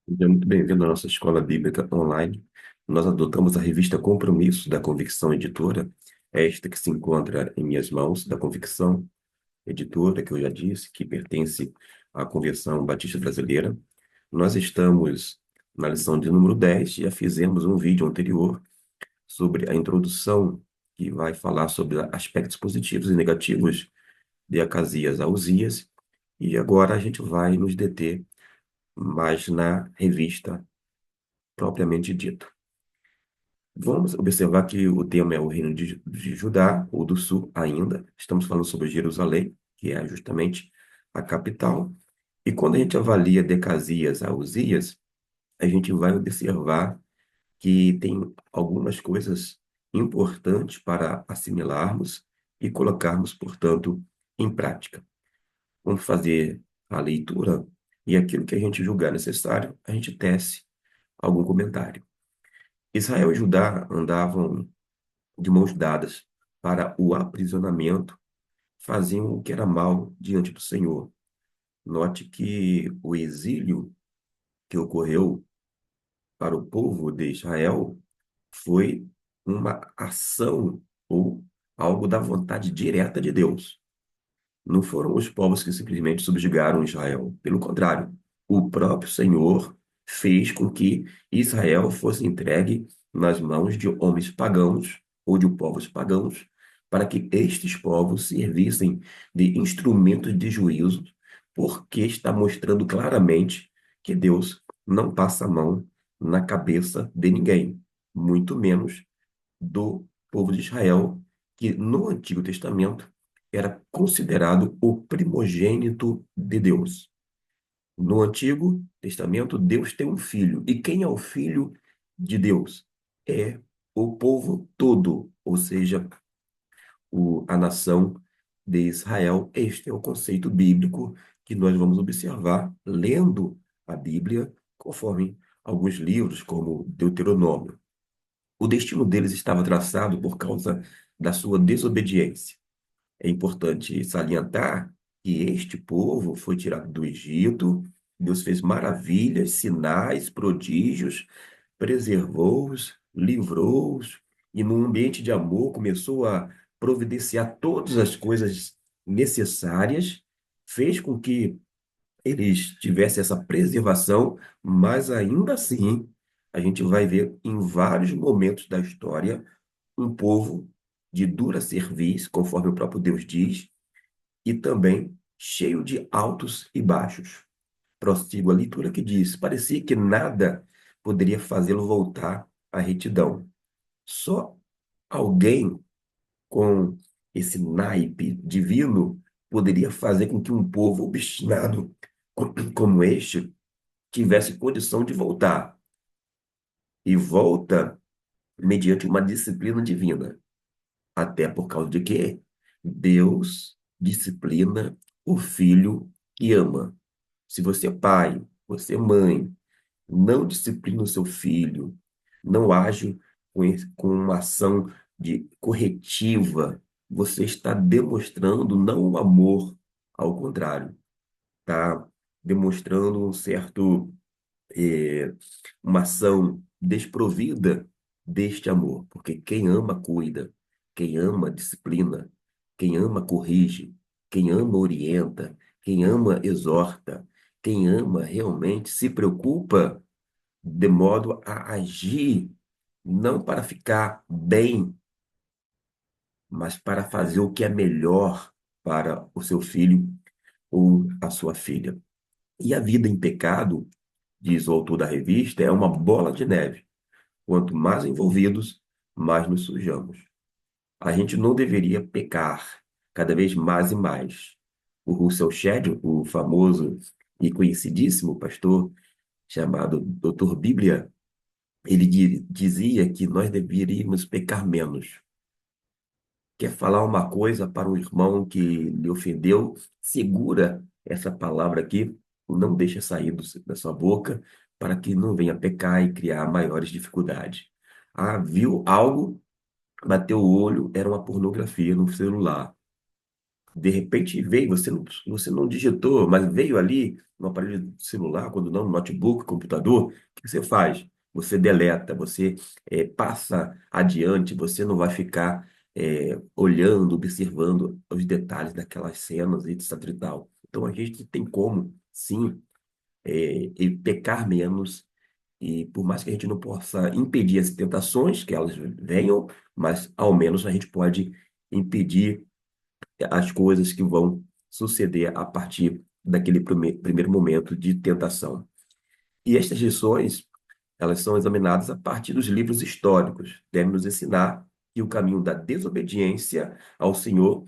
Seja muito bem-vindo à nossa escola bíblica online. Nós adotamos a revista Compromisso da Convicção Editora, esta que se encontra em minhas mãos, da Convicção Editora, que eu já disse, que pertence à Convenção Batista Brasileira. Nós estamos na lição de número 10, já fizemos um vídeo anterior sobre a introdução, que vai falar sobre aspectos positivos e negativos de Acasias a Uzias, e agora a gente vai nos deter mais na revista propriamente dito. Vamos observar que o tema é o reino de Judá, ou do sul ainda. Estamos falando sobre Jerusalém, que é justamente a capital. E quando a gente avalia Decasias a Uzias, a gente vai observar que tem algumas coisas importantes para assimilarmos e colocarmos, portanto, em prática. Vamos fazer a leitura e aquilo que a gente julgar necessário, a gente tece algum comentário. Israel e Judá andavam de mãos dadas para o aprisionamento, faziam o que era mal diante do Senhor. Note que o exílio que ocorreu para o povo de Israel foi uma ação ou algo da vontade direta de Deus. Não foram os povos que simplesmente subjugaram Israel. Pelo contrário, o próprio Senhor fez com que Israel fosse entregue nas mãos de homens pagãos ou de povos pagãos, para que estes povos servissem de instrumentos de juízo, porque está mostrando claramente que Deus não passa a mão na cabeça de ninguém, muito menos do povo de Israel, que no Antigo Testamento era considerado o primogênito de Deus. No Antigo Testamento, Deus tem um filho. E quem é o filho de Deus? É o povo todo, ou seja, a nação de Israel. Este é o conceito bíblico que nós vamos observar lendo a Bíblia, conforme alguns livros, como Deuteronômio. O destino deles estava traçado por causa da sua desobediência. É importante salientar que este povo foi tirado do Egito, Deus fez maravilhas, sinais, prodígios, preservou-os, livrou-os, e num ambiente de amor começou a providenciar todas as coisas necessárias, fez com que eles tivessem essa preservação, mas ainda assim a gente vai ver em vários momentos da história um povo de dura cerviz, conforme o próprio Deus diz, e também cheio de altos e baixos. Prossigo a leitura que diz: parecia que nada poderia fazê-lo voltar à retidão. Só alguém com esse naipe divino poderia fazer com que um povo obstinado como este tivesse condição de voltar. E volta mediante uma disciplina divina. Até por causa de quê? Deus disciplina o filho que ama. Se você é pai, você é mãe, não disciplina o seu filho, não age com uma ação de corretiva, você está demonstrando não o amor, ao contrário, está demonstrando um certo é, uma ação desprovida deste amor, porque quem ama cuida, quem ama disciplina, quem ama corrige, quem ama orienta, quem ama exorta, quem ama realmente se preocupa de modo a agir não para ficar bem, mas para fazer o que é melhor para o seu filho ou a sua filha. E a vida em pecado, diz o autor da revista, é uma bola de neve. Quanto mais envolvidos, mais nos sujamos. A gente não deveria pecar cada vez mais e mais. O Russell Shedd, o famoso e conhecidíssimo pastor chamado Doutor Bíblia, ele dizia que nós deveríamos pecar menos. Quer falar uma coisa para um irmão que lhe ofendeu, segura essa palavra aqui, não deixa sair da sua boca, para que não venha pecar e criar maiores dificuldades. Ah, viu algo, bateu o olho, era uma pornografia no celular. De repente veio, você não digitou, mas veio ali no aparelho celular, quando não, no notebook, computador, o que você faz? Você deleta, você passa adiante, você não vai ficar olhando, observando os detalhes daquelas cenas, etc e tal. Então a gente tem como, sim, e pecar menos, e por mais que a gente não possa impedir as tentações que elas venham, mas ao menos a gente pode impedir as coisas que vão suceder a partir daquele primeiro momento de tentação. E estas lições, elas são examinadas a partir dos livros históricos. Devem nos ensinar que o caminho da desobediência ao Senhor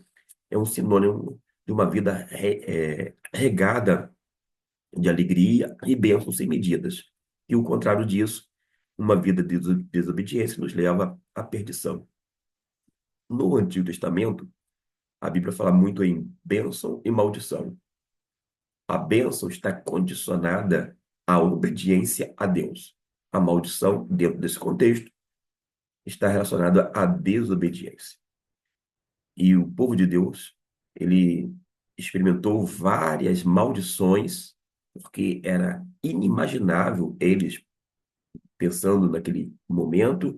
é um sinônimo de uma vida regada de alegria e bênçãos sem medidas. E o contrário disso, uma vida de desobediência nos leva à perdição. No Antigo Testamento, a Bíblia fala muito em bênção e maldição. A bênção está condicionada à obediência a Deus. A maldição, dentro desse contexto, está relacionada à desobediência. E o povo de Deus, ele experimentou várias maldições, porque era inimaginável eles, pensando naquele momento,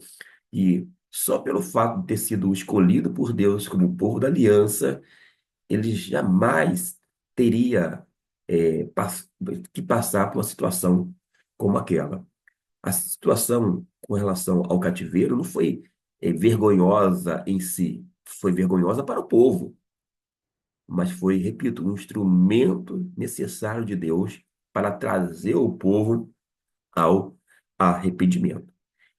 e só pelo fato de ter sido escolhido por Deus como povo da aliança, ele jamais teria que passar por uma situação como aquela. A situação com relação ao cativeiro não foi vergonhosa em si, foi vergonhosa para o povo, mas foi, repito, um instrumento necessário de Deus para trazer o povo ao arrependimento.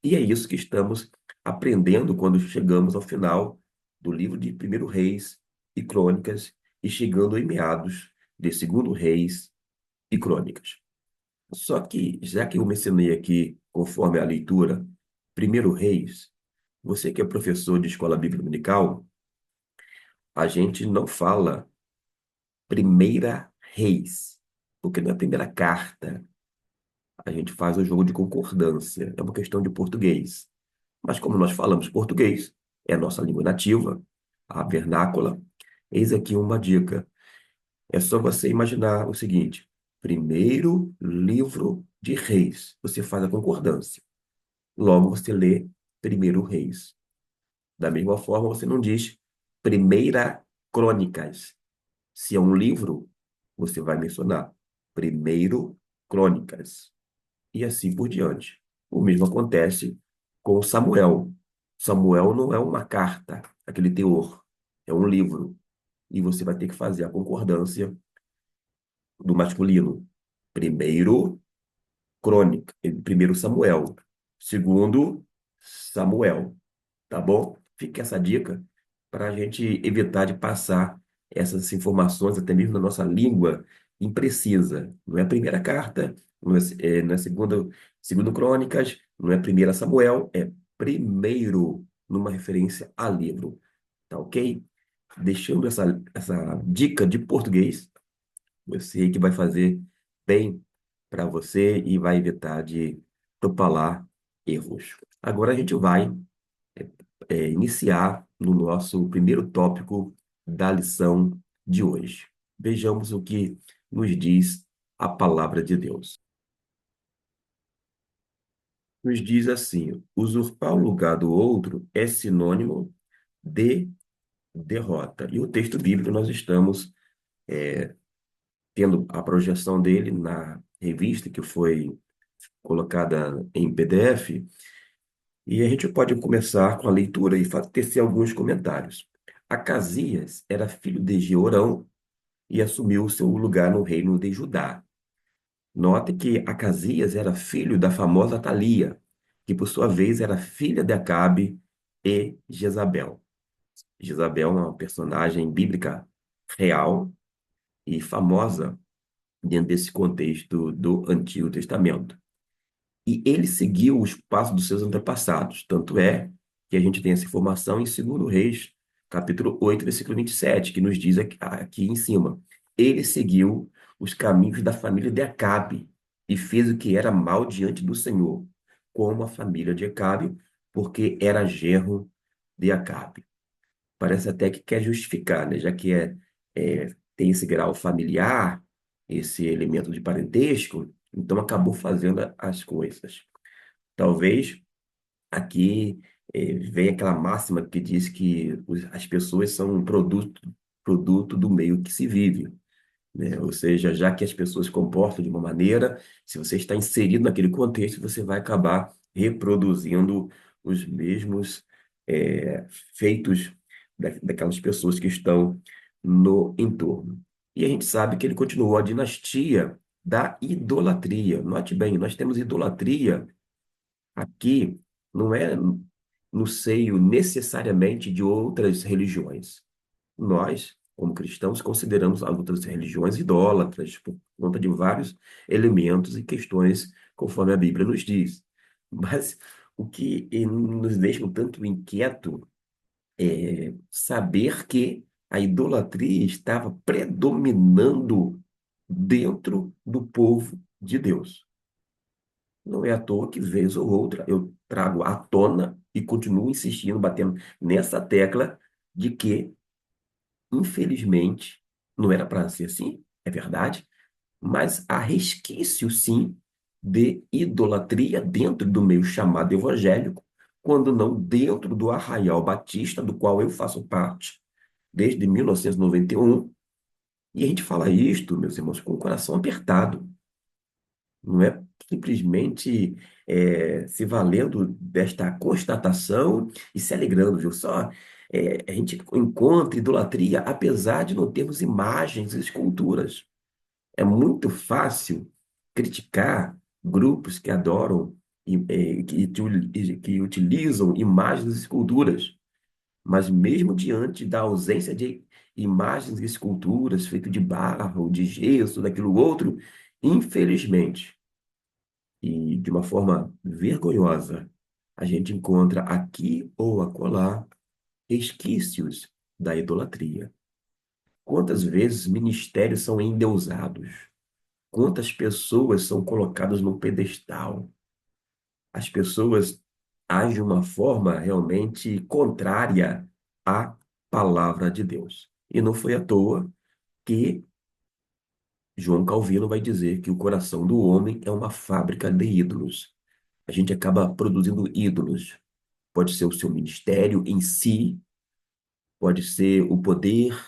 E é isso que estamos aprendendo quando chegamos ao final do livro de Primeiro Reis e Crônicas e chegando em meados de Segundo Reis e Crônicas. Só que, já que eu mencionei aqui, conforme a leitura, Primeiro Reis, você que é professor de escola bíblica dominical, a gente não fala Primeira Reis, porque não é a primeira carta. A gente faz o jogo de concordância, é uma questão de português. Mas como nós falamos português, é a nossa língua nativa, a vernácula, eis aqui uma dica. É só você imaginar o seguinte: primeiro livro de Reis, você faz a concordância. Logo você lê Primeiro Reis. Da mesma forma, você não diz Primeira Crônicas. Se é um livro, você vai mencionar Primeiro Crônicas. E assim por diante. O mesmo acontece com Samuel. Samuel não é uma carta, aquele teor, é um livro. E você vai ter que fazer a concordância do masculino. Primeiro, Crônica, primeiro Samuel. Segundo, Samuel. Tá bom? Fica essa dica para a gente evitar de passar essas informações, até mesmo na nossa língua, imprecisa. Não é a primeira carta, não é segundo Crônicas, não é primeira Samuel, é primeiro, numa referência a livro. Tá ok? Deixando essa dica de português, eu sei que vai fazer bem para você e vai evitar de propalar erros. Agora a gente vai iniciar no nosso primeiro tópico da lição de hoje. Vejamos o que nos diz a palavra de Deus. Nos diz assim: usurpar o lugar do outro é sinônimo de derrota. E o texto bíblico nós estamos tendo a projeção dele na revista que foi colocada em PDF, e a gente pode começar com a leitura e tecer alguns comentários. Acasias era filho de Jeorão e assumiu o seu lugar no reino de Judá. Note que Acasias era filho da famosa Atalia, que por sua vez era filha de Acabe e Jezabel. Jezabel é uma personagem bíblica real e famosa dentro desse contexto do Antigo Testamento. E ele seguiu os passos dos seus antepassados. Tanto é que a gente tem essa informação em 2 Reis, capítulo 8, versículo 27, que nos diz aqui em cima. Ele seguiu os caminhos da família de Acabe e fez o que era mal diante do Senhor, como a família de Acabe, porque era genro de Acabe. Parece até que quer justificar, né? Já que é tem esse grau familiar, esse elemento de parentesco, então acabou fazendo as coisas. Talvez aqui venha aquela máxima que diz que as pessoas são um produto do meio que se vive, né? Ou seja, já que as pessoas se comportam de uma maneira, se você está inserido naquele contexto, você vai acabar reproduzindo os mesmos feitos daquelas pessoas que estão no entorno. E a gente sabe que ele continuou a dinastia da idolatria. Note bem, nós temos idolatria aqui, não é no seio necessariamente de outras religiões. Nós, como cristãos, consideramos as outras religiões idólatras por conta de vários elementos e questões, conforme a Bíblia nos diz. Mas o que nos deixa um tanto inquieto é saber que a idolatria estava predominando dentro do povo de Deus. Não é à toa que, vez ou outra, eu trago à tona e continuo insistindo, batendo nessa tecla de que infelizmente, não era para ser assim, é verdade, mas há resquício, sim, de idolatria dentro do meio chamado evangélico, quando não dentro do Arraial Batista, do qual eu faço parte desde 1991. E a gente fala isto, meus irmãos, com o coração apertado. Não é simplesmente se valendo desta constatação e se alegrando, viu? Só a gente encontra idolatria apesar de não termos imagens e esculturas. É muito fácil criticar grupos que adoram que utilizam imagens e esculturas, mas mesmo diante da ausência de imagens e esculturas feitas de barro, de gesso, daquilo outro, infelizmente e de uma forma vergonhosa, a gente encontra aqui ou acolá resquícios da idolatria. Quantas vezes ministérios são endeusados? Quantas pessoas são colocadas num pedestal? As pessoas agem de uma forma realmente contrária à palavra de Deus. E não foi à toa que João Calvino vai dizer que o coração do homem é uma fábrica de ídolos. A gente acaba produzindo ídolos. Pode ser o seu ministério em si, pode ser o poder,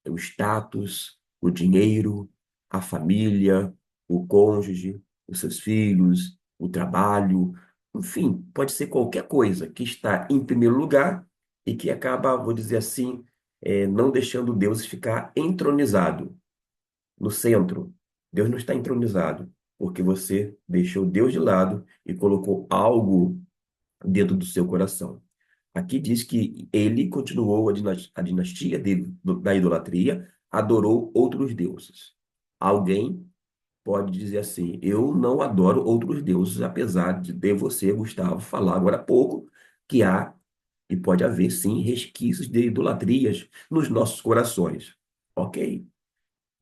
o status, o dinheiro, a família, o cônjuge, os seus filhos, o trabalho, enfim, pode ser qualquer coisa que está em primeiro lugar e que acaba, vou dizer assim, não deixando Deus ficar entronizado no centro. Deus não está entronizado, porque você deixou Deus de lado e colocou algo dentro do seu coração. Aqui diz que ele continuou a dinastia da idolatria, adorou outros deuses. Alguém pode dizer assim: eu não adoro outros deuses, apesar de você, Gustavo, falar agora há pouco que há e pode haver sim resquícios de idolatrias nos nossos corações. Ok,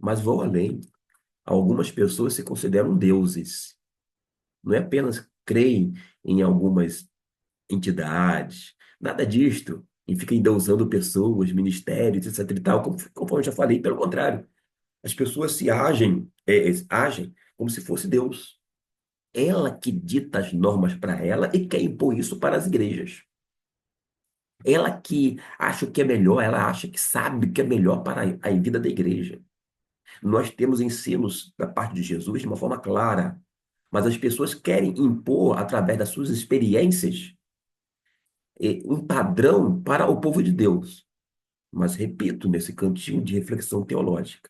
mas vou além. Algumas pessoas se consideram deuses. Não é apenas creem em algumas entidades, nada disto. E fica endeusando pessoas, ministérios, etc e tal, como eu já falei, pelo contrário. As pessoas se agem como se fosse Deus. Ela que dita as normas para ela e quer impor isso para as igrejas. Ela que acha o que é melhor, ela acha que sabe o que é melhor para a vida da igreja. Nós temos ensinos da parte de Jesus de uma forma clara, mas as pessoas querem impor, através das suas experiências, um padrão para o povo de Deus. Mas repito, nesse cantinho de reflexão teológica,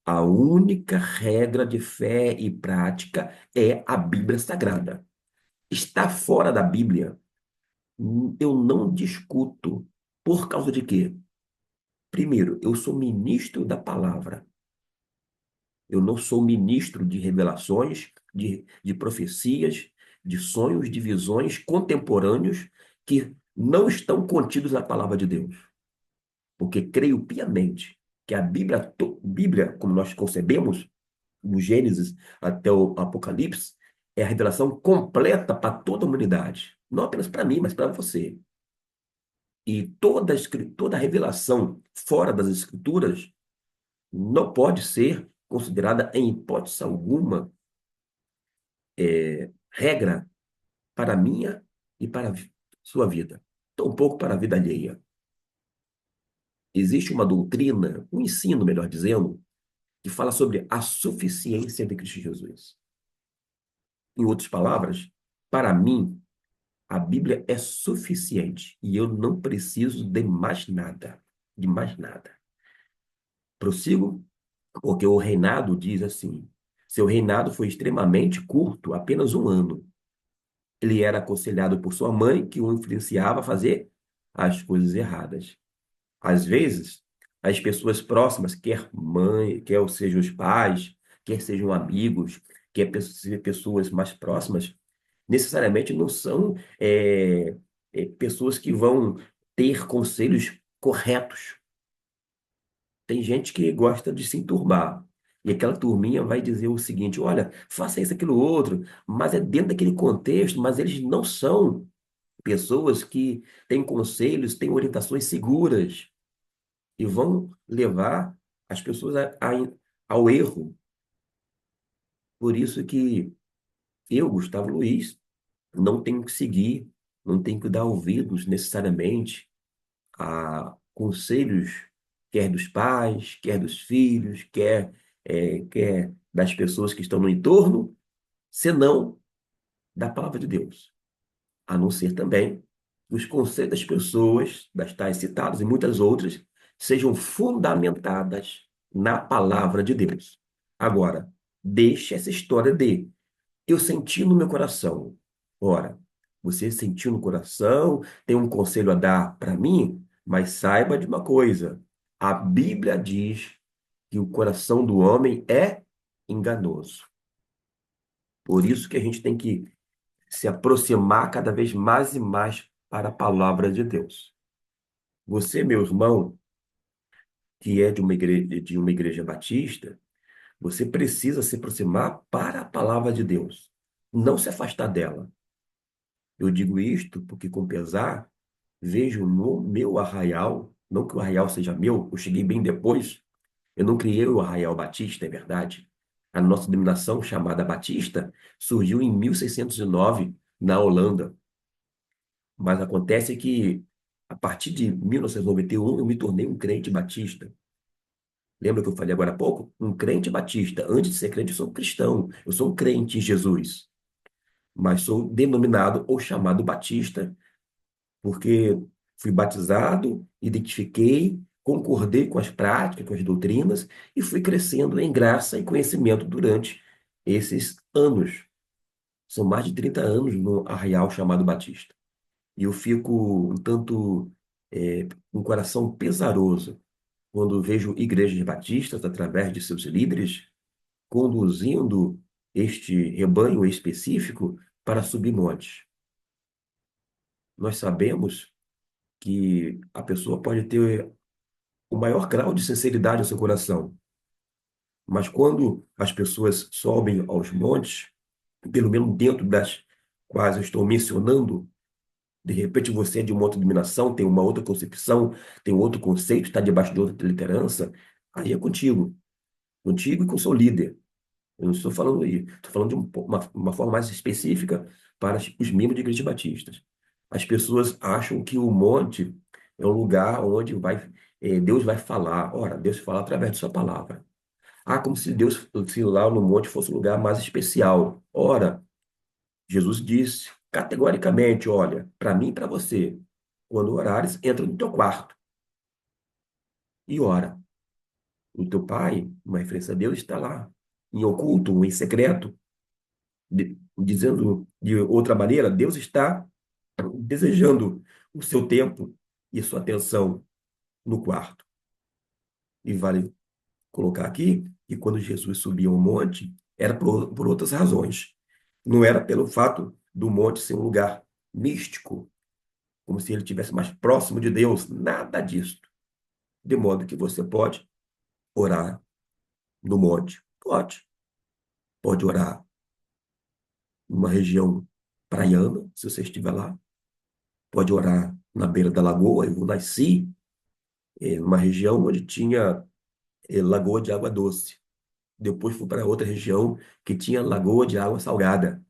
a única regra de fé e prática é a Bíblia Sagrada. Está fora da Bíblia, eu não discuto. Por causa de quê? Primeiro, eu sou ministro da palavra. Eu não sou ministro de revelações, de profecias, de sonhos, de visões contemporâneos que não estão contidos na palavra de Deus. Porque creio piamente que a Bíblia, como nós concebemos, do Gênesis até o Apocalipse, é a revelação completa para toda a humanidade. Não apenas para mim, mas para você. E toda a revelação fora das Escrituras não pode ser considerada, em hipótese alguma, regra para a minha e para a sua vida, tampouco para a vida alheia. Existe uma doutrina, um ensino, melhor dizendo, que fala sobre a suficiência de Cristo Jesus. Em outras palavras, para mim, a Bíblia é suficiente e eu não preciso de mais nada, de mais nada. Prossigo, porque o reinado diz assim: seu reinado foi extremamente curto, apenas 1 ano. Ele era aconselhado por sua mãe, que o influenciava a fazer as coisas erradas. Às vezes, as pessoas próximas, quer mãe, quer sejam os pais, quer sejam amigos, quer pessoas mais próximas, necessariamente não são pessoas que vão ter conselhos corretos. Tem gente que gosta de se enturbar. E aquela turminha vai dizer o seguinte: olha, faça isso, aquilo, outro, mas é dentro daquele contexto, mas eles não são pessoas que têm conselhos, têm orientações seguras e vão levar as pessoas ao erro. Por isso que eu, Gustavo Luiz, não tenho que seguir, não tenho que dar ouvidos necessariamente a conselhos, quer dos pais, quer dos filhos, quer das pessoas que estão no entorno, senão da palavra de Deus. A não ser também que os conselhos das pessoas, das tais citadas e muitas outras, sejam fundamentadas na palavra de Deus. Agora, deixe essa história de eu senti no meu coração. Ora, você sentiu no coração, tem um conselho a dar para mim, mas saiba de uma coisa: a Bíblia diz que o coração do homem é enganoso. Por isso que a gente tem que se aproximar cada vez mais e mais para a palavra de Deus. Você, meu irmão, que é de uma igreja batista, você precisa se aproximar para a palavra de Deus, não se afastar dela. Eu digo isto porque, com pesar, vejo no meu arraial, não que o arraial seja meu, eu cheguei bem depois, eu não criei o Arraial Batista, é verdade. A nossa denominação, chamada Batista, surgiu em 1609, na Holanda. Mas acontece que, a partir de 1991, eu me tornei um crente batista. Lembra que eu falei agora há pouco? Um crente batista. Antes de ser crente, eu sou um cristão. Eu sou um crente em Jesus. Mas sou denominado ou chamado batista porque fui batizado, identifiquei, concordei com as práticas, com as doutrinas e fui crescendo em graça e conhecimento durante esses anos. São mais de 30 anos no arraial chamado Batista. E eu fico um tanto com o coração pesaroso quando vejo igrejas batistas, através de seus líderes, conduzindo este rebanho específico para subir montes. Nós sabemos que a pessoa pode ter o maior grau de sinceridade no seu coração, mas quando as pessoas sobem aos montes, pelo menos dentro das quais eu estou mencionando, de repente você é de uma outra dominação, tem uma outra concepção, tem um outro conceito, está debaixo de outra liderança, aí é contigo, contigo e com o seu líder. Eu não estou falando aí, estou falando de uma forma mais específica para os membros de igrejas batistas. As pessoas acham que o monte é um lugar onde Deus vai falar. Ora, Deus fala através de sua palavra. Ah, como se Deus, se lá no monte fosse um lugar mais especial. Ora, Jesus disse categoricamente, olha, para mim e para você, quando orares, entra no teu quarto e ora. O teu pai, uma referência a Deus, está lá, em oculto, em secreto. Dizendo de outra maneira, Deus está desejando o seu tempo e a sua atenção no quarto. E vale colocar aqui que quando Jesus subia ao monte, era por outras razões. Não era pelo fato do monte ser um lugar místico, como se ele estivesse mais próximo de Deus, nada disso. De modo que você pode orar no monte. Pode orar numa região praiana, se você estiver lá. Pode orar na beira da lagoa. Eu nasci numa região onde tinha lagoa de água doce. Depois fui para outra região que tinha lagoa de água salgada.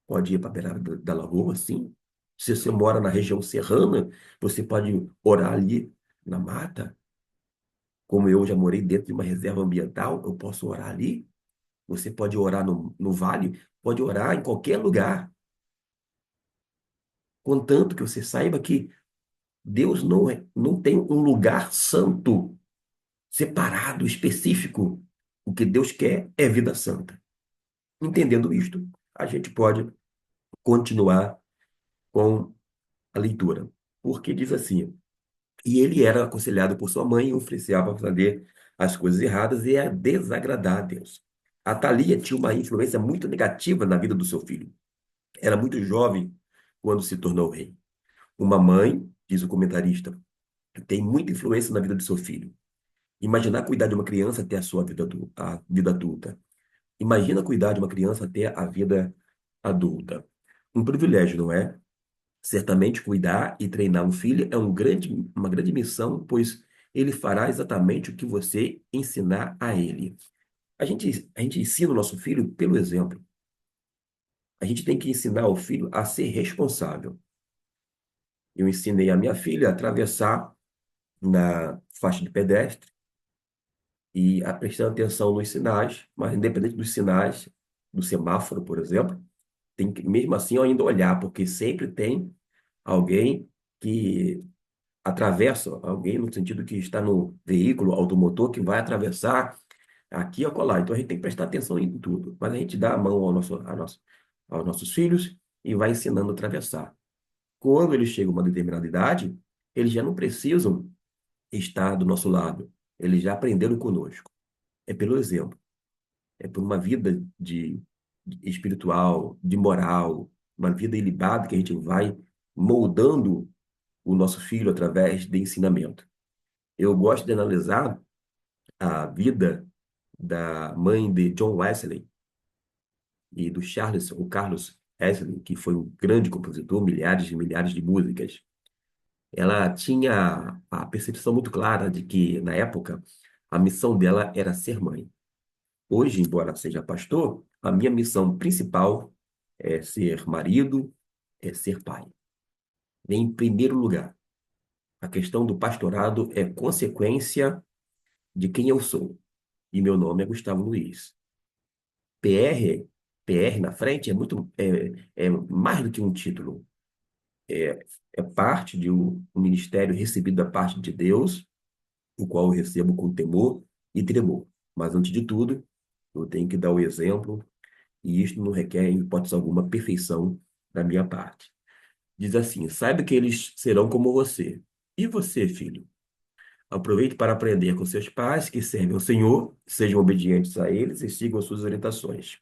Pode ir para a beirada da lagoa, sim. Se você mora na região serrana, você pode orar ali na mata. Como eu já morei dentro de uma reserva ambiental, eu posso orar ali. Você pode orar no vale, pode orar em qualquer lugar, contanto que você saiba que Deus não tem um lugar santo, separado, específico. O que Deus quer é vida santa. Entendendo isto, a gente pode continuar com a leitura. Porque diz assim: e ele era aconselhado por sua mãe e oferecia fazer as coisas erradas e a desagradar a Deus. A Thalia tinha uma influência muito negativa na vida do seu filho. Era muito jovem quando se tornou rei. Uma mãe, diz o comentarista, tem muita influência na vida do seu filho. Imaginar cuidar de uma criança até a sua a vida adulta. Imagina cuidar de uma criança até a vida adulta. Um privilégio, não é? Certamente cuidar e treinar um filho é uma grande missão, pois ele fará exatamente o que você ensinar a ele. A gente ensina o nosso filho pelo exemplo. A gente tem que ensinar o filho a ser responsável. Eu ensinei a minha filha a atravessar na faixa de pedestre e a prestar atenção nos sinais, mas independente dos sinais, do semáforo, por exemplo, tem que, mesmo assim, eu ainda olhar, porque sempre tem alguém que atravessa, alguém no sentido que está no veículo automotor que vai atravessar aqui e acolá. Então a gente tem que prestar atenção em tudo. Mas a gente dá a mão aos nossos filhos e vai ensinando a atravessar. Quando eles chegam a uma determinada idade, eles já não precisam estar do nosso lado. Eles já aprenderam conosco. É pelo exemplo. É por uma vida de espiritual, de moral, uma vida ilibada que a gente vai moldando o nosso filho através de ensinamento. Eu gosto de analisar a vida da mãe de John Wesley e do o Carlos Wesley, que foi um grande compositor, milhares e milhares de músicas. Ela tinha a percepção muito clara de que, na época, a missão dela era ser mãe. Hoje, embora seja pastor, a minha missão principal é ser marido, é ser pai. Em primeiro lugar, a questão do pastorado é consequência de quem eu sou. E meu nome é Gustavo Luiz. PR, PR na frente é mais do que um título. É parte de um ministério recebido da parte de Deus, o qual eu recebo com temor e tremor. Mas, antes de tudo, eu tenho que dar o exemplo, e isto não requer, em hipótese alguma, perfeição da minha parte. Diz assim: saiba que eles serão como você. E você, filho? Aproveite para aprender com seus pais que servem ao Senhor, sejam obedientes a eles e sigam suas orientações.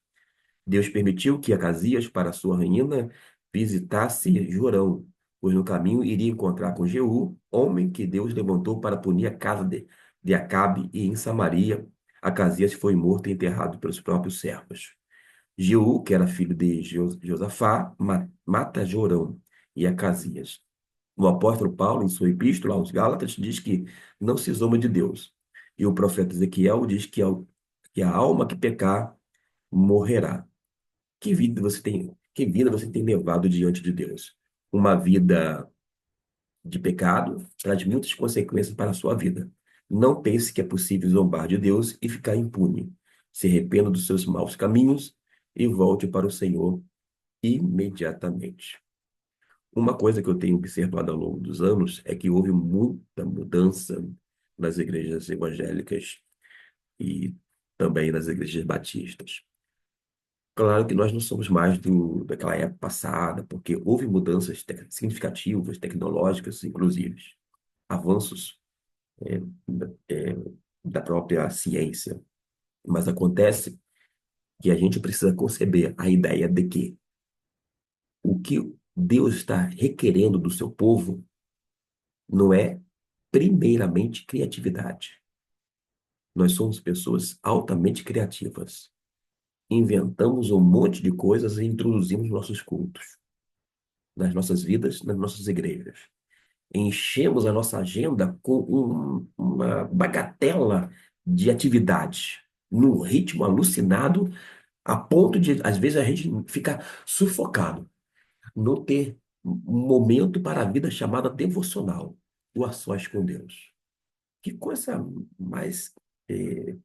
Deus permitiu que Acasias, para sua ruína, visitasse Jorão, pois no caminho iria encontrar com Jeú, homem que Deus levantou para punir a casa de Acabe, e em Samaria Acasias foi morto e enterrado pelos próprios servos. Jeú, que era filho de Josafá, mata Jorão e Acasias. O apóstolo Paulo, em sua epístola aos Gálatas, diz que não se zomba de Deus. E o profeta Ezequiel diz que a alma que pecar morrerá. Que vida você tem levado diante de Deus? Uma vida de pecado traz muitas consequências para a sua vida. Não pense que é possível zombar de Deus e ficar impune. Se arrependa dos seus maus caminhos e volte para o Senhor imediatamente. Uma coisa que eu tenho observado ao longo dos anos é que houve muita mudança nas igrejas evangélicas e também nas igrejas batistas. Claro que nós não somos mais daquela época passada, porque houve mudanças significativas, tecnológicas, inclusive, avanços é, é, da própria ciência. Mas acontece que a gente precisa conceber a ideia de que o que Deus está requerendo do seu povo não é, primeiramente, criatividade. Nós somos pessoas altamente criativas. Inventamos um monte de coisas e introduzimos nossos cultos nas nossas vidas, nas nossas igrejas. enchemos a nossa agenda com uma bagatela de atividades, num ritmo alucinado, a ponto de, às vezes, a gente ficar sufocado, não ter um momento para a vida chamada devocional, ou a sós com Deus. Que coisa mais eh,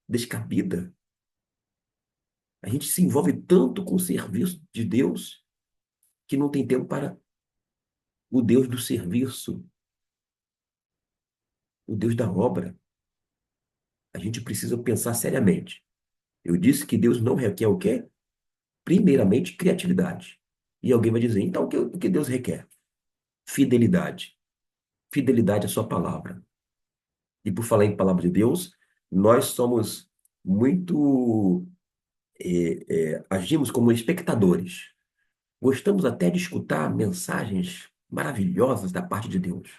descabida. A gente se envolve tanto com o serviço de Deus que não tem tempo para o Deus do serviço, o Deus da obra. A gente precisa pensar seriamente. Eu disse que Deus não requer o quê? Primeiramente, criatividade. E alguém vai dizer, então o que Deus requer? Fidelidade. Fidelidade à sua palavra. E por falar em palavra de Deus, nós somos muito, agimos como espectadores. Gostamos até de escutar mensagens maravilhosas da parte de Deus,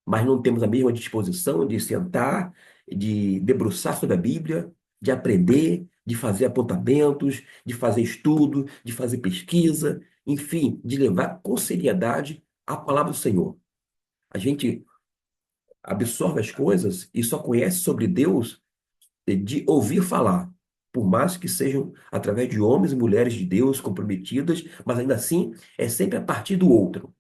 mas não temos a mesma disposição de sentar, de debruçar sobre a Bíblia, de aprender, de fazer apontamentos, de fazer estudo, de fazer pesquisa, enfim, de levar com seriedade a palavra do Senhor. A gente absorve as coisas e só conhece sobre Deus de ouvir falar, por mais que sejam através de homens e mulheres de Deus comprometidas, mas ainda assim é sempre a partir do outro.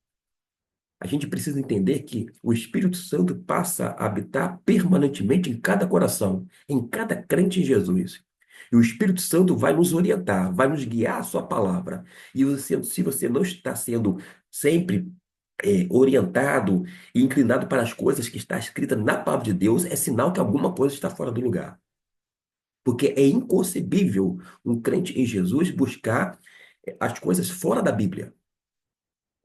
A gente precisa entender que o Espírito Santo passa a habitar permanentemente em cada coração, em cada crente em Jesus. E o Espírito Santo vai nos orientar, vai nos guiar a sua palavra. E você, se você não está sendo sempre orientado e inclinado para as coisas que está escrita na palavra de Deus, é sinal que alguma coisa está fora do lugar. Porque é inconcebível um crente em Jesus buscar as coisas fora da Bíblia.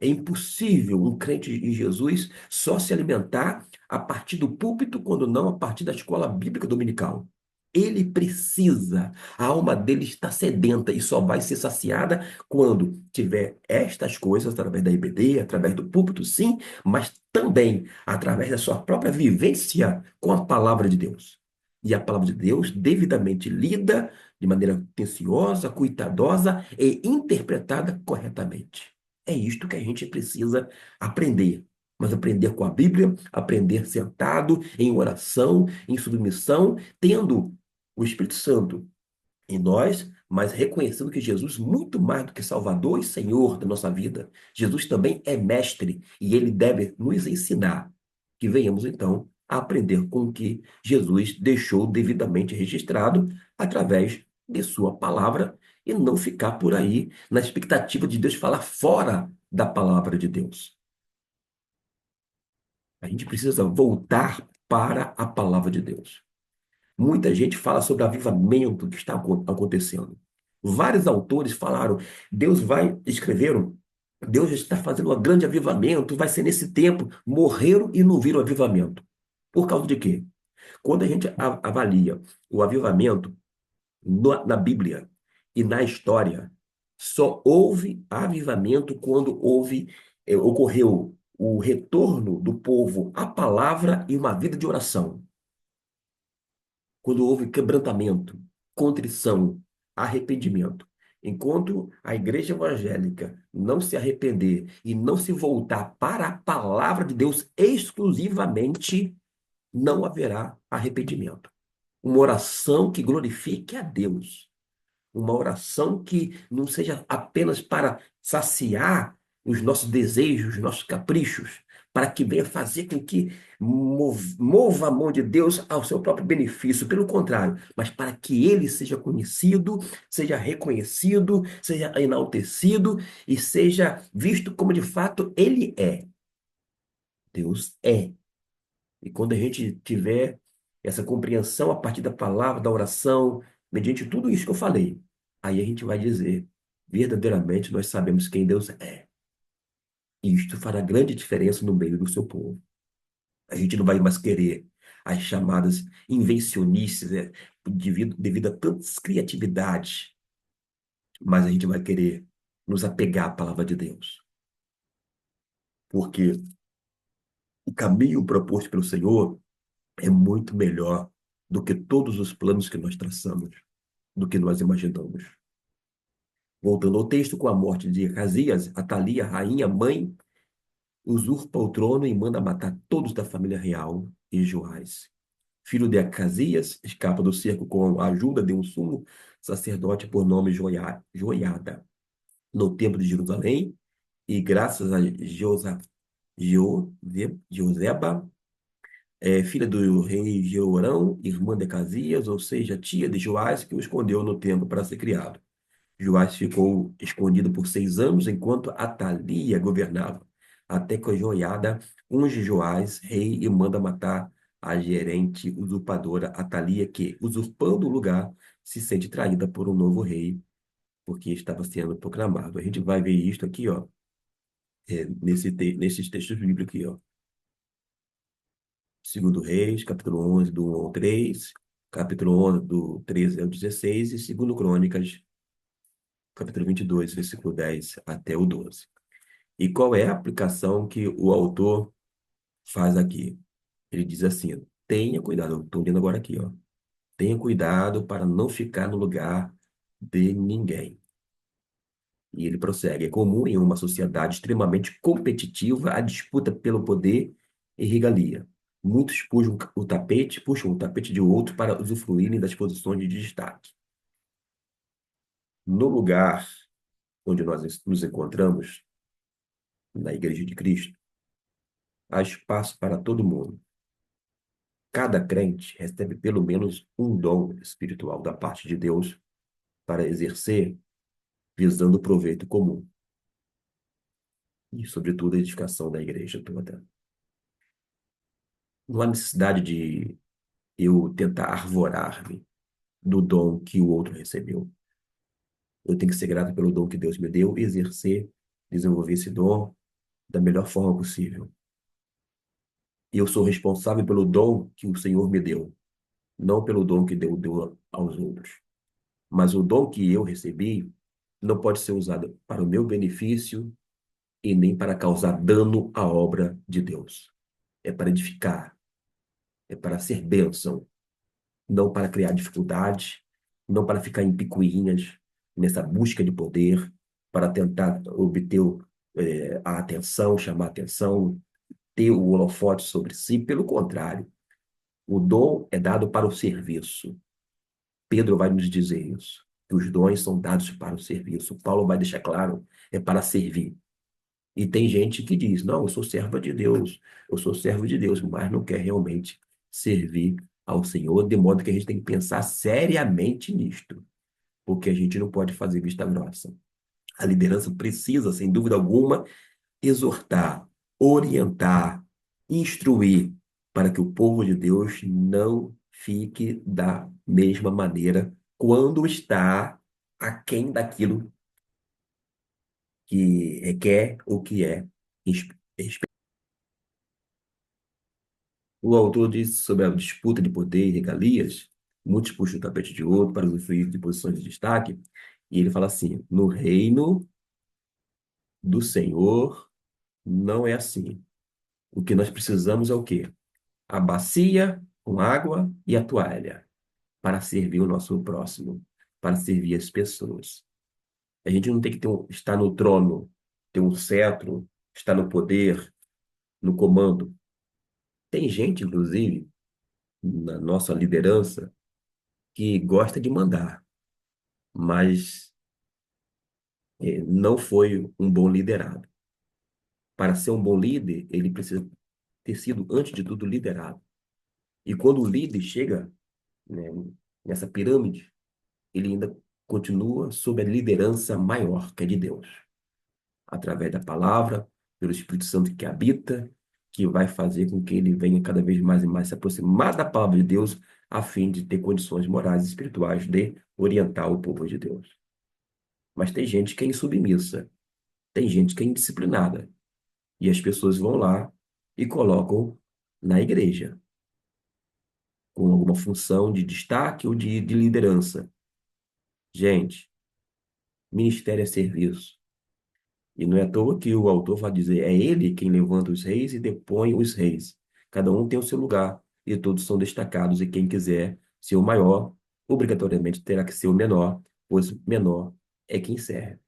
É impossível um crente em Jesus só se alimentar a partir do púlpito, quando não a partir da escola bíblica dominical. Ele precisa, a alma dele está sedenta e só vai ser saciada quando tiver estas coisas, através da IBD, através do púlpito, sim, mas também através da sua própria vivência com a palavra de Deus. E a palavra de Deus, devidamente lida, de maneira atenciosa, cuidadosa e interpretada corretamente. É isto que a gente precisa aprender. Mas aprender com a Bíblia, aprender sentado, em oração, em submissão, tendo o Espírito Santo em nós, mas reconhecendo que Jesus, muito mais do que Salvador e Senhor da nossa vida, Jesus também é mestre e ele deve nos ensinar. Que venhamos então a aprender com o que Jesus deixou devidamente registrado através de sua palavra e não ficar por aí na expectativa de Deus falar fora da palavra de Deus. A gente precisa voltar para a palavra de Deus. Muita gente fala sobre o avivamento que está acontecendo. Vários autores falaram, Deus vai, escreveram, Deus está fazendo um grande avivamento, vai ser nesse tempo. Morreram e não viram avivamento. Por causa de quê? Quando a gente avalia o avivamento na Bíblia e na história, só houve avivamento quando ocorreu o retorno do povo à palavra e uma vida de oração. Quando houve quebrantamento, contrição, arrependimento. Enquanto a igreja evangélica não se arrepender e não se voltar para a palavra de Deus exclusivamente, não haverá arrependimento. Uma oração que glorifique a Deus. Uma oração que não seja apenas para saciar os nossos desejos, os nossos caprichos, para que venha fazer com que mova a mão de Deus ao seu próprio benefício. Pelo contrário, mas para que ele seja conhecido, seja reconhecido, seja enaltecido e seja visto como de fato ele é. Deus é. E quando a gente tiver essa compreensão a partir da palavra, da oração, mediante tudo isso que eu falei, aí a gente vai dizer, verdadeiramente nós sabemos quem Deus é. E isto fará grande diferença no meio do seu povo. A gente não vai mais querer as chamadas invencionices, devido a tantas criatividades, mas a gente vai querer nos apegar à palavra de Deus. Porque o caminho proposto pelo Senhor é muito melhor do que todos os planos que nós traçamos, do que nós imaginamos. Voltando ao texto, com a morte de Acasias, Atalia, rainha, mãe, usurpa o trono e manda matar todos da família real e Joás. Filho de Acasias, escapa do cerco com a ajuda de um sumo sacerdote por nome Joiada, no templo de Jerusalém, e graças a Joseba, filha do rei Jeorão, irmã de Acasias, ou seja, tia de Joás, que o escondeu no templo para ser criado. Joás ficou escondido por 6 anos enquanto Atalia governava, até que a Joiada unge Joás rei e manda matar a gerente usurpadora Atalia, que, usurpando o lugar, se sente traída por um novo rei, porque estava sendo proclamado. A gente vai ver isso aqui, ó, nesses textos bíblicos aqui, ó. Segundo Reis, capítulo 11, do 1 ao 3, capítulo 11, do 13 ao 16, e segundo Crônicas, capítulo 22, versículo 10 até o 12. E qual é a aplicação que o autor faz aqui? Ele diz assim: tenha cuidado, eu estou lendo agora aqui, ó. Tenha cuidado para não ficar no lugar de ninguém. E ele prossegue: é comum em uma sociedade extremamente competitiva a disputa pelo poder e regalia. Muitos puxam o tapete de outro para usufruírem das posições de destaque. No lugar onde nós nos encontramos, na Igreja de Cristo, há espaço para todo mundo. Cada crente recebe pelo menos um dom espiritual da parte de Deus para exercer, visando o proveito comum e, sobretudo, a edificação da igreja toda. Não há necessidade de eu tentar arvorar-me do dom que o outro recebeu. Eu tenho que ser grato pelo dom que Deus me deu e exercer, desenvolver esse dom da melhor forma possível. E eu sou responsável pelo dom que o Senhor me deu, não pelo dom que Deus deu aos outros. Mas o dom que eu recebi não pode ser usado para o meu benefício e nem para causar dano à obra de Deus. É para edificar, é para ser bênção, não para criar dificuldades, não para ficar em picuinhas nessa busca de poder, para tentar obter a atenção, chamar a atenção, ter o holofote sobre si. Pelo contrário, o dom é dado para o serviço. Pedro vai nos dizer isso, que os dons são dados para o serviço. Paulo vai deixar claro, é para servir. E tem gente que diz, não, eu sou serva de Deus, eu sou servo de Deus, mas não quer realmente servir ao Senhor, de modo que a gente tem que pensar seriamente nisto, porque a gente não pode fazer vista grossa. A liderança precisa, sem dúvida alguma, exortar, orientar, instruir, para que o povo de Deus não fique da mesma maneira quando está aquém daquilo que requer ou que é. O autor diz sobre a disputa de poder e regalias, muitos puxam o tapete de outro para usufruir de posições de destaque, e ele fala assim: no reino do Senhor não é assim. O que nós precisamos é o quê? A bacia com água e a toalha para servir o nosso próximo, para servir as pessoas. A gente não tem que estar no trono, ter um cetro, estar no poder, no comando. Tem gente, inclusive, na nossa liderança, que gosta de mandar, mas não foi um bom liderado. Para ser um bom líder, ele precisa ter sido, antes de tudo, liderado. E quando o líder chega, né, nessa pirâmide, ele ainda continua sob a liderança maior, que é de Deus, através da palavra, pelo Espírito Santo que habita, que vai fazer com que ele venha cada vez mais e mais se aproximar da palavra de Deus, a fim de ter condições morais e espirituais de orientar o povo de Deus. Mas tem gente que é insubmissa, tem gente que é indisciplinada, e as pessoas vão lá e colocam na igreja, com alguma função de destaque ou de liderança. Gente, ministério é serviço. E não é à toa que o autor vai dizer, é ele quem levanta os reis e depõe os reis. Cada um tem o seu lugar, e todos são destacados, e quem quiser ser o maior, obrigatoriamente terá que ser o menor, pois menor é quem serve.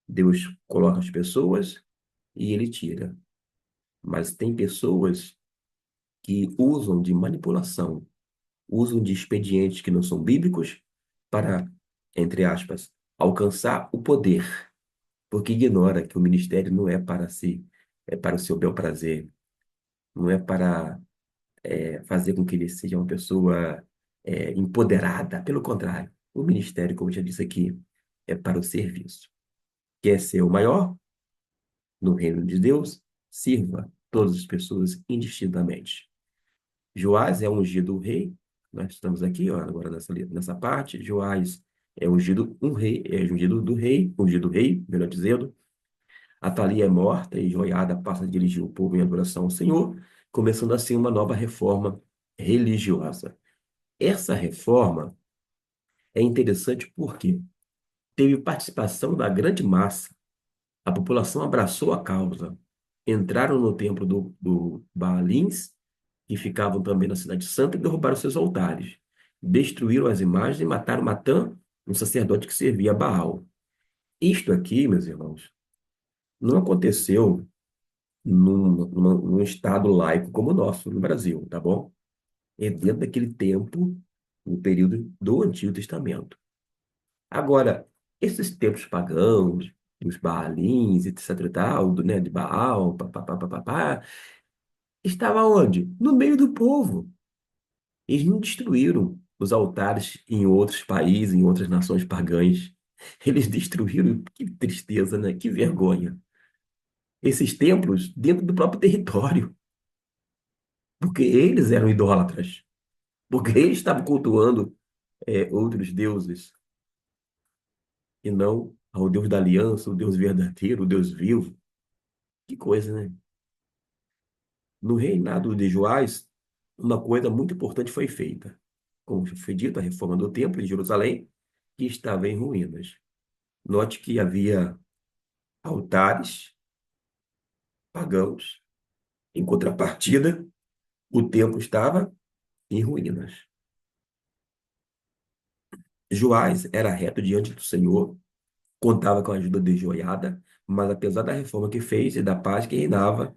Deus coloca as pessoas, e ele tira. Mas tem pessoas que usam de manipulação, usam de expedientes que não são bíblicos para, entre aspas, alcançar o poder, porque ignora que o ministério não é para si, é para o seu bel prazer, não é para fazer com que ele seja uma pessoa empoderada. Pelo contrário, o ministério, como eu já disse aqui, é para o serviço. Quer ser o maior no reino de Deus? Sirva todas as pessoas indistintamente. Joás é ungido rei. Nós estamos aqui, ó, agora nessa parte. Joás é ungido um rei, é ungido rei, melhor dizendo. Atalia é morta e Joiada passa a dirigir o povo em adoração ao Senhor, começando assim uma nova reforma religiosa. Essa reforma é interessante porque teve participação da grande massa, a população abraçou a causa, entraram no templo do Baalins, que ficavam também na Cidade Santa, e derrubaram seus altares, destruíram as imagens e mataram Matã, um sacerdote que servia a Baal. Isto aqui, meus irmãos, não aconteceu num estado laico como o nosso, no Brasil, tá bom? É dentro daquele tempo, o período do Antigo Testamento. Agora, esses templos pagãos, os Baalins, etc e tal, né, de Baal, papapá, papapá, estava onde? No meio do povo. Eles não destruíram os altares em outros países, em outras nações pagãs. Eles destruíram, que tristeza, né? Que vergonha. Esses templos dentro do próprio território, porque eles eram idólatras, porque eles estavam cultuando outros deuses, e não ao Deus da aliança, o Deus verdadeiro, o Deus vivo. Que coisa, né? No reinado de Joás, uma coisa muito importante foi feita. Como já foi dito, a reforma do templo de Jerusalém, que estava em ruínas. Note que havia altares pagãos. Em contrapartida, o templo estava em ruínas. Joás era reto diante do Senhor, contava com a ajuda de Joiada, mas apesar da reforma que fez e da paz que reinava,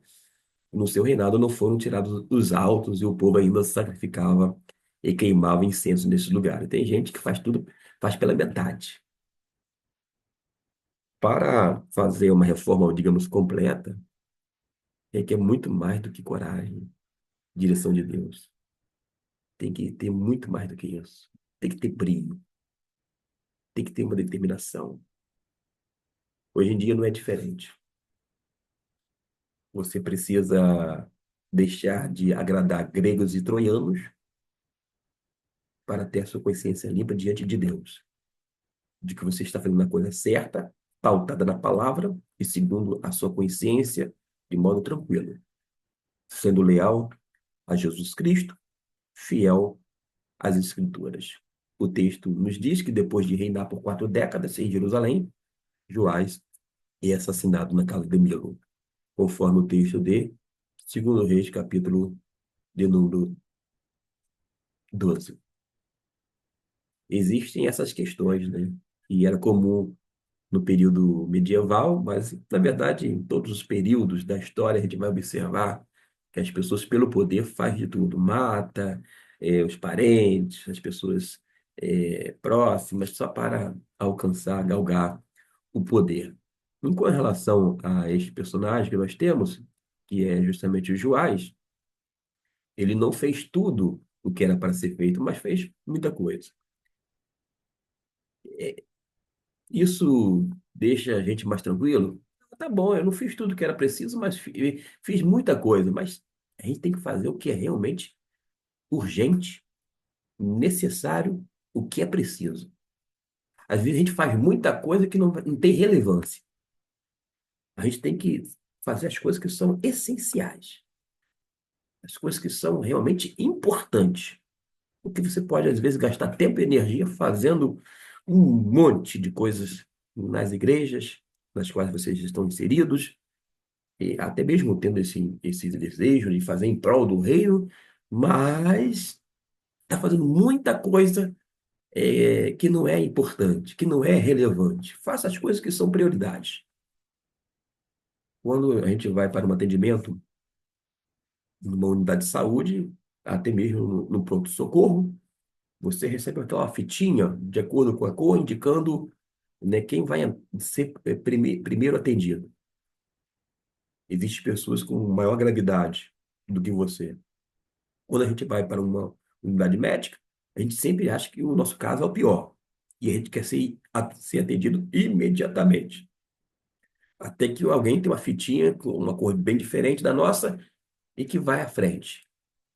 no seu reinado não foram tirados os altos e o povo ainda sacrificava e queimava incenso nesses lugares. Tem gente que faz tudo, faz pela metade. Para fazer uma reforma, digamos, completa, requer muito mais do que coragem, direção de Deus. Tem que ter muito mais do que isso. Tem que ter brilho, tem que ter uma determinação. Hoje em dia não é diferente. Você precisa deixar de agradar gregos e troianos para ter a sua consciência limpa diante de Deus, de que você está fazendo a coisa certa, pautada na palavra e segundo a sua consciência, de modo tranquilo, sendo leal a Jesus Cristo, fiel às Escrituras. O texto nos diz que depois de reinar por 4 décadas em Jerusalém, Joás é assassinado na casa de Milo, conforme o texto de 2 Reis, capítulo de número 12. Existem essas questões, né? E era comum no período medieval, mas, na verdade, em todos os períodos da história, a gente vai observar que as pessoas, pelo poder, faz de tudo. Mata, os parentes, as pessoas próximas, só para alcançar, galgar o poder. Com relação a este personagem que nós temos, que é justamente o Joás, ele não fez tudo o que era para ser feito, mas fez muita coisa. Isso deixa a gente mais tranquilo? Tá bom, eu não fiz tudo o que era preciso, mas fiz muita coisa. Mas a gente tem que fazer o que é realmente urgente, necessário, o que é preciso. Às vezes a gente faz muita coisa que não tem relevância. A gente tem que fazer as coisas que são essenciais, as coisas que são realmente importantes. Porque você pode, às vezes, gastar tempo e energia fazendo um monte de coisas nas igrejas, nas quais vocês estão inseridos, e até mesmo tendo esse desejo de fazer em prol do reino, mas está fazendo muita coisa que não é importante, que não é relevante. Faça as coisas que são prioridades. Quando a gente vai para um atendimento numa unidade de saúde, até mesmo no pronto-socorro, você recebe aquela fitinha de acordo com a cor, indicando, né, quem vai ser primeiro atendido. Existem pessoas com maior gravidade do que você. Quando a gente vai para uma unidade médica, a gente sempre acha que o nosso caso é o pior. E a gente quer ser atendido imediatamente. Até que alguém tem uma fitinha com uma cor bem diferente da nossa e que vai à frente.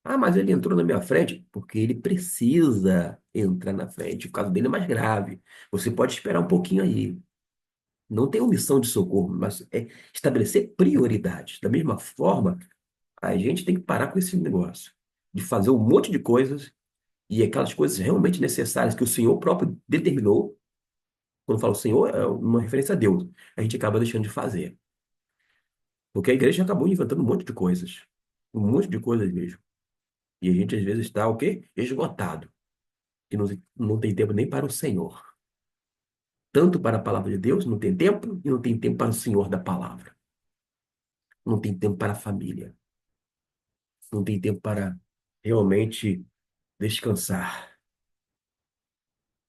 Ah, mas ele entrou na minha frente porque ele precisa entrar na frente. O caso dele é mais grave. Você pode esperar um pouquinho aí. Não tem omissão de socorro, mas é estabelecer prioridades. Da mesma forma, a gente tem que parar com esse negócio de fazer um monte de coisas e aquelas coisas realmente necessárias que o Senhor próprio determinou. Quando fala o Senhor, é uma referência a Deus. A gente acaba deixando de fazer. Porque a igreja acabou inventando um monte de coisas. Um monte de coisas mesmo. E a gente às vezes está o quê? Esgotado. E não tem tempo nem para o Senhor. Tanto para a palavra de Deus, não tem tempo, e não tem tempo para o Senhor da palavra. Não tem tempo para a família. Não tem tempo para realmente descansar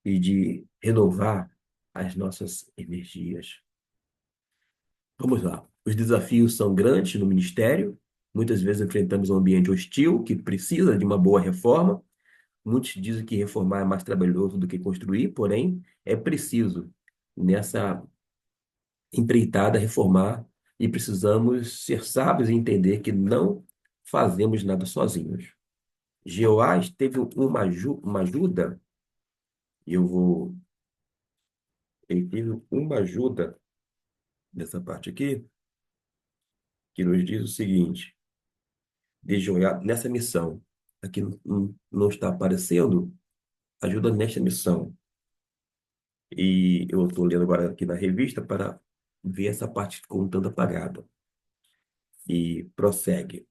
e de renovar as nossas energias. Vamos lá. Os desafios são grandes no ministério. Muitas vezes enfrentamos um ambiente hostil que precisa de uma boa reforma. Muitos dizem que reformar é mais trabalhoso do que construir, porém, é preciso, nessa empreitada, reformar e precisamos ser sábios e entender que não fazemos nada sozinhos. Jeoás teve uma ajuda, e ele teve uma ajuda nessa parte aqui, que nos diz o seguinte, de Jeoás, nessa missão, aqui não está aparecendo, ajuda nesta missão. E eu estou lendo agora aqui na revista para ver essa parte com tanto apagada. E prossegue.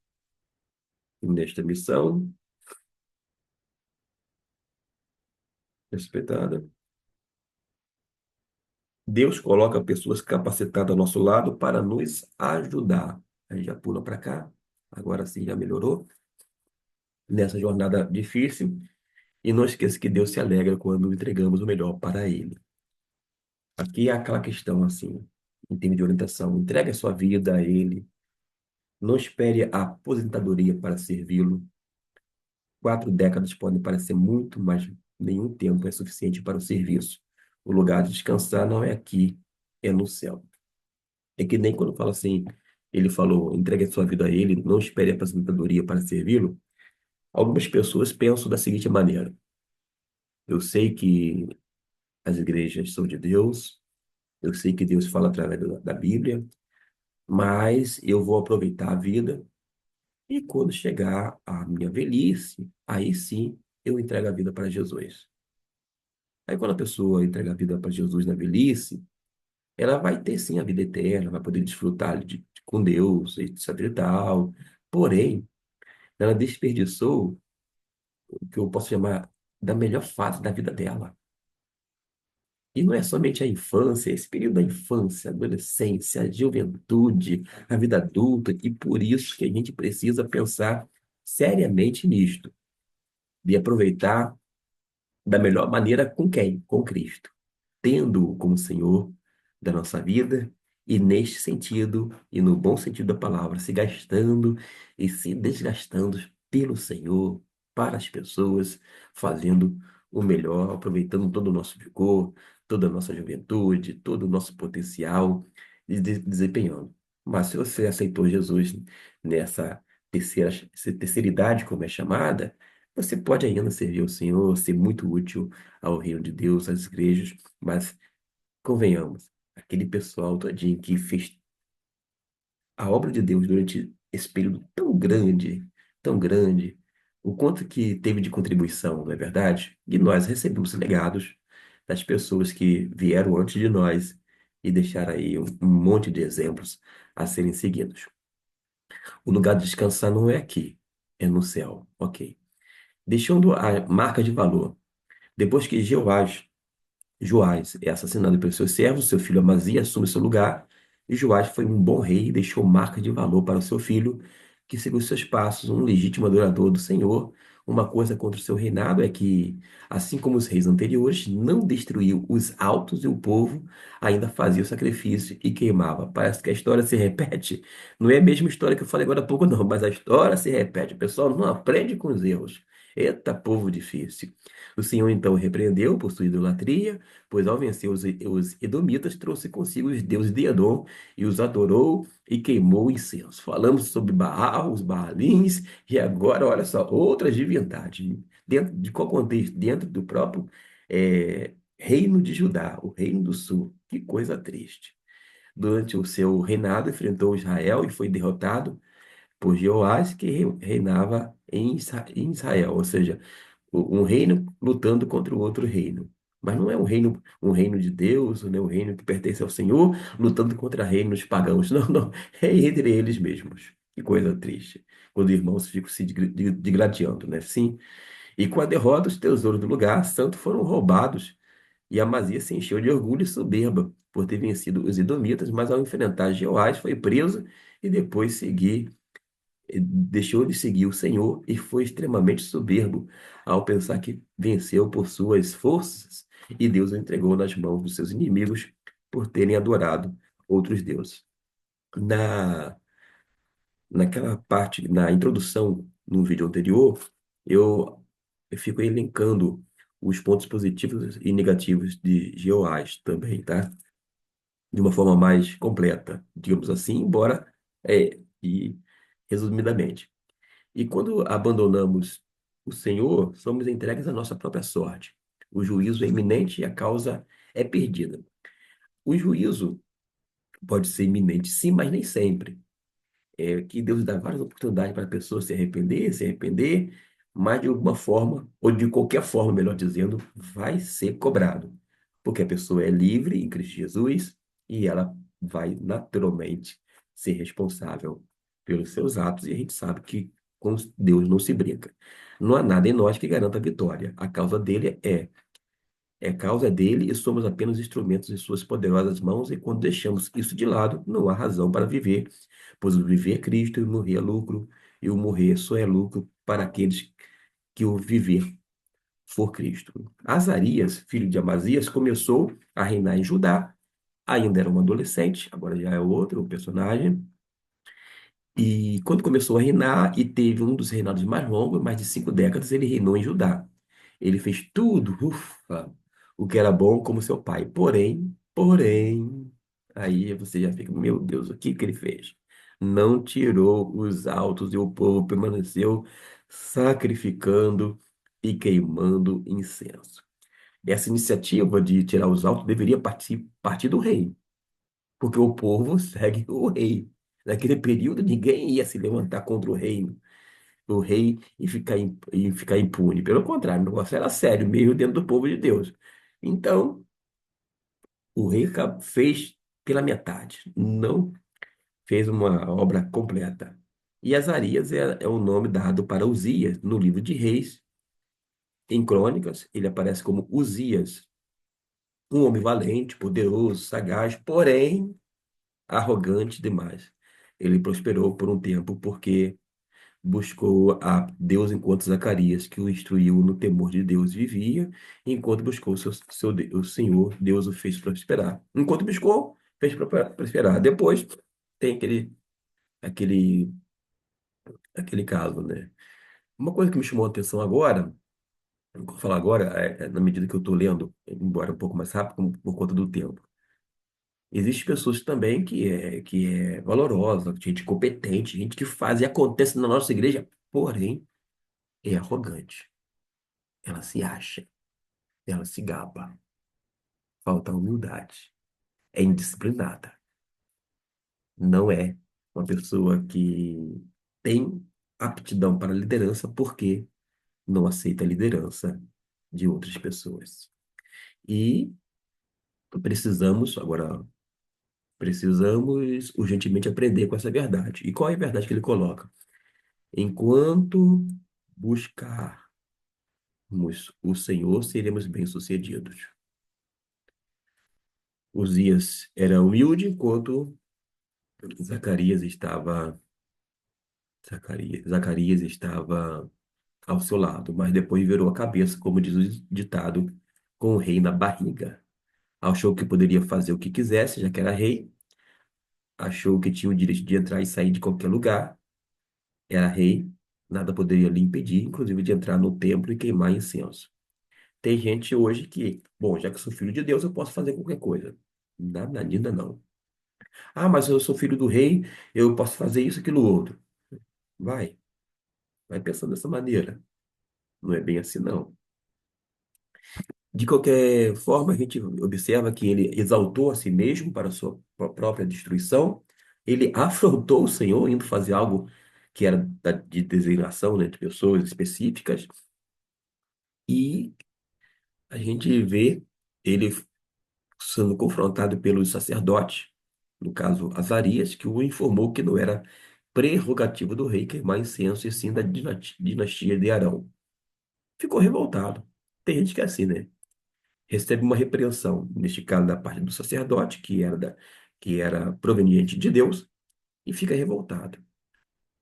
Nesta missão, respeitada, Deus coloca pessoas capacitadas ao nosso lado para nos ajudar. Aí já pula para cá. Agora sim já melhorou. Nessa jornada difícil. E não esqueça que Deus se alegra quando entregamos o melhor para Ele. Aqui é aquela questão assim, em termos de orientação. Entregue a sua vida a Ele. Não espere a aposentadoria para servi-lo. 4 décadas podem parecer muito, mas nenhum tempo é suficiente para o serviço. O lugar de descansar não é aqui, é no céu. É que nem quando fala assim, ele falou, entregue a sua vida a ele, não espere a aposentadoria para servi-lo. Algumas pessoas pensam da seguinte maneira: eu sei que as igrejas são de Deus, eu sei que Deus fala através da Bíblia, mas eu vou aproveitar a vida e quando chegar a minha velhice, aí sim eu entrego a vida para Jesus. Aí quando a pessoa entrega a vida para Jesus na velhice, ela vai ter sim a vida eterna, vai poder desfrutar com Deus, etc e tal. Porém, ela desperdiçou o que eu posso chamar da melhor fase da vida dela. E não é somente a infância, esse período da infância, adolescência, a juventude, a vida adulta, e por isso que a gente precisa pensar seriamente nisto, de aproveitar da melhor maneira com quem? Com Cristo, tendo-o como Senhor da nossa vida e neste sentido, e no bom sentido da palavra, se gastando e se desgastando pelo Senhor, para as pessoas, fazendo o melhor, aproveitando todo o nosso vigor, toda a nossa juventude, todo o nosso potencial e desempenhando. Mas se você aceitou Jesus nessa essa terceira idade, como é chamada, você pode ainda servir ao Senhor, ser muito útil ao reino de Deus, às igrejas, mas convenhamos, aquele pessoal todinho que fez a obra de Deus durante esse período tão grande, o quanto que teve de contribuição, não é verdade? E nós recebemos legados das pessoas que vieram antes de nós e deixaram aí um monte de exemplos a serem seguidos. O lugar de descansar não é aqui, é no céu, ok. Deixando a marca de valor. Depois que Joás é assassinado pelos seus servos, seu filho Amazias assume seu lugar E Joás foi um bom rei e deixou marca de valor para o seu filho, que seguiu seus passos, um legítimo adorador do Senhor. Uma coisa contra o seu reinado é que, assim como os reis anteriores, não destruiu os altos e o povo ainda fazia o sacrifício e queimava. Parece que a história se repete. Não é a mesma história que eu falei agora há pouco, não, mas a história se repete. O pessoal não aprende com os erros. Eita, povo difícil. O Senhor então o repreendeu por sua idolatria, pois ao vencer os edomitas, trouxe consigo os deuses de Edom e os adorou e queimou incenso. Falamos sobre Baal, os Baalins, e agora, olha só, outras divindades. Dentro de qual contexto? Dentro do próprio reino de Judá, o reino do sul. Que coisa triste. Durante o seu reinado, enfrentou Israel e foi derrotado por Jeoás, que reinava em Israel, ou seja, um reino lutando contra o outro reino. Mas não é um reino de Deus, não é um reino que pertence ao Senhor, lutando contra reinos pagãos. Não, não. É entre eles mesmos. Que coisa triste. Quando irmãos ficam se digladiando, né? Sim. E com a derrota, os tesouros do lugar santo foram roubados. E Amazias se encheu de orgulho e soberba por ter vencido os edomitas, mas ao enfrentar Jeoás foi preso e depois deixou de seguir o Senhor e foi extremamente soberbo ao pensar que venceu por suas forças e Deus o entregou nas mãos dos seus inimigos por terem adorado outros deuses. Na, naquela parte, na introdução, no vídeo anterior, eu, eu fico elencando os pontos positivos e negativos de Jeoás também, tá? De uma forma mais completa, digamos assim, embora e resumidamente. E quando abandonamos o Senhor, somos entregues à nossa própria sorte. O juízo é iminente e a causa é perdida. O juízo pode ser iminente, sim, mas nem sempre. É que Deus dá várias oportunidades para a pessoa se arrepender, mas de alguma forma, ou de qualquer forma, melhor dizendo, vai ser cobrado. Porque a pessoa é livre em Cristo Jesus e ela vai naturalmente ser responsável pelos seus atos, e a gente sabe que com Deus não se brinca. Não há nada em nós que garanta a vitória. A causa dele é causa dele e somos apenas instrumentos em suas poderosas mãos, e quando deixamos isso de lado, não há razão para viver, pois o viver é Cristo e o morrer é lucro, e o morrer só é lucro para aqueles que o viver for Cristo. Azarias, filho de Amazias, começou a reinar em Judá, ainda era um adolescente, agora já é outro personagem, e quando começou a reinar e teve um dos reinados mais longos, mais de 5 décadas, ele reinou em Judá. Ele fez tudo, ufa, o que era bom como seu pai. Porém, aí você já fica, meu Deus, o que que ele fez? Não tirou os altos e o povo permaneceu sacrificando e queimando incenso. Essa iniciativa de tirar os altos deveria partir do rei, porque o povo segue o rei. Naquele período, ninguém ia se levantar contra o rei e ficar impune. Pelo contrário, o negócio era sério, mesmo dentro do povo de Deus. Então, o rei fez pela metade, não fez uma obra completa. E Azarias é o nome dado para Uzias no livro de Reis. Em Crônicas, ele aparece como Uzias, um homem valente, poderoso, sagaz, porém arrogante demais. Ele prosperou por um tempo porque buscou a Deus enquanto Zacarias, que o instruiu no temor de Deus, vivia, enquanto buscou o Senhor, Deus o fez prosperar. Enquanto buscou, fez prosperar. Depois tem aquele, aquele caso, né? Uma coisa que me chamou a atenção agora, eu vou falar agora, na medida que eu estou lendo, embora um pouco mais rápido, por conta do tempo. Existem pessoas também que é valorosa, gente competente, gente que faz e acontece na nossa igreja, porém é arrogante. Ela se acha, ela se gaba, falta humildade, é indisciplinada. Não é uma pessoa que tem aptidão para liderança porque não aceita a liderança de outras pessoas. E agora, precisamos urgentemente aprender com essa verdade. E qual é a verdade que ele coloca? Enquanto buscarmos o Senhor, seremos bem-sucedidos. Uzias era humilde enquanto Zacarias estava, Zacarias estava ao seu lado, mas depois virou a cabeça, como diz o ditado, com o rei na barriga. Achou que poderia fazer o que quisesse, já que era rei. Achou que tinha o direito de entrar e sair de qualquer lugar. Era rei, nada poderia lhe impedir, inclusive de entrar no templo e queimar incenso. Tem gente hoje que, bom, já que eu sou filho de Deus, eu posso fazer qualquer coisa. Nada, ainda não. Ah, mas eu sou filho do rei, eu posso fazer isso, aquilo, outro. Vai, vai pensando dessa maneira. Não é bem assim, não. De qualquer forma, a gente observa que ele exaltou a si mesmo para a sua própria destruição. Ele afrontou o Senhor, indo fazer algo que era de designação, né, de pessoas específicas. E a gente vê ele sendo confrontado pelos sacerdotes, no caso Azarias, que o informou que não era prerrogativa do rei queimar incenso, e sim da dinastia de Arão. Ficou revoltado. Tem gente que é assim, né? Recebe uma repreensão, neste caso da parte do sacerdote, que era proveniente de Deus, e fica revoltado.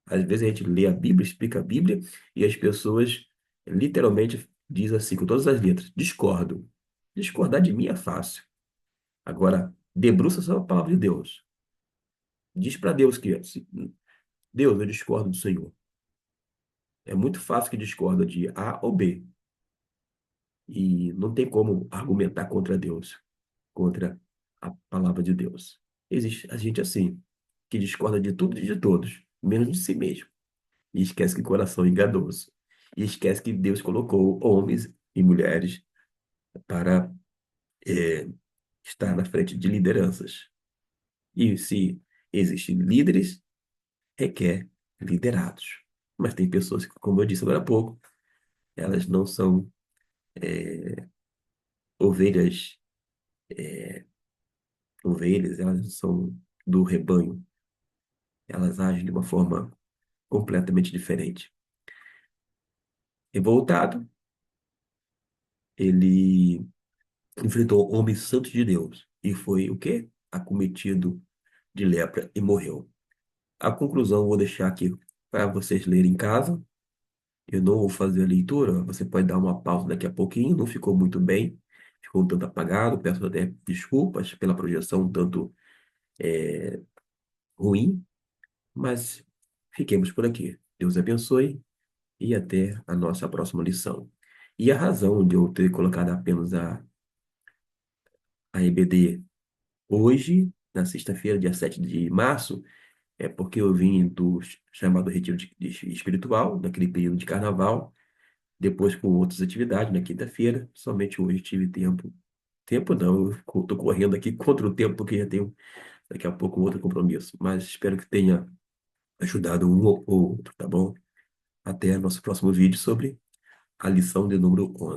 Às vezes a gente lê a Bíblia, explica a Bíblia, e as pessoas literalmente dizem assim, com todas as letras, discordo. Discordar de mim é fácil. Agora, debruça sobre a palavra de Deus. Diz para Deus que, Deus, eu discordo do Senhor. É muito fácil que discorda de A ou B. E não tem como argumentar contra Deus, contra a palavra de Deus. Existe a gente assim, que discorda de tudo e de todos, menos de si mesmo. E esquece que o coração é enganoso. E esquece que Deus colocou homens e mulheres para é, estar na frente de lideranças. E se existem líderes, requer liderados. Mas tem pessoas que, como eu disse agora há pouco, elas não são ovelhas, ovelhas, elas são do rebanho. Elas agem de uma forma completamente diferente. Revoltado, ele enfrentou homens santos de Deus e foi o quê? Acometido de lepra e morreu. A conclusão eu vou deixar aqui para vocês lerem em casa. Eu não vou fazer a leitura, você pode dar uma pausa daqui a pouquinho, não ficou muito bem, ficou um tanto apagado, peço até desculpas pela projeção um tanto ruim, mas fiquemos por aqui. Deus abençoe e até a nossa próxima lição. E a razão de eu ter colocado apenas a EBD hoje, na sexta-feira, dia 7 de março, é porque eu vim do chamado retiro de espiritual, naquele período de carnaval, depois com outras atividades na quinta-feira, somente hoje tive tempo. Tempo não, eu estou correndo aqui contra o tempo, porque já tenho daqui a pouco um outro compromisso, mas espero que tenha ajudado um ou outro, tá bom? Até nosso próximo vídeo sobre a lição de número 11.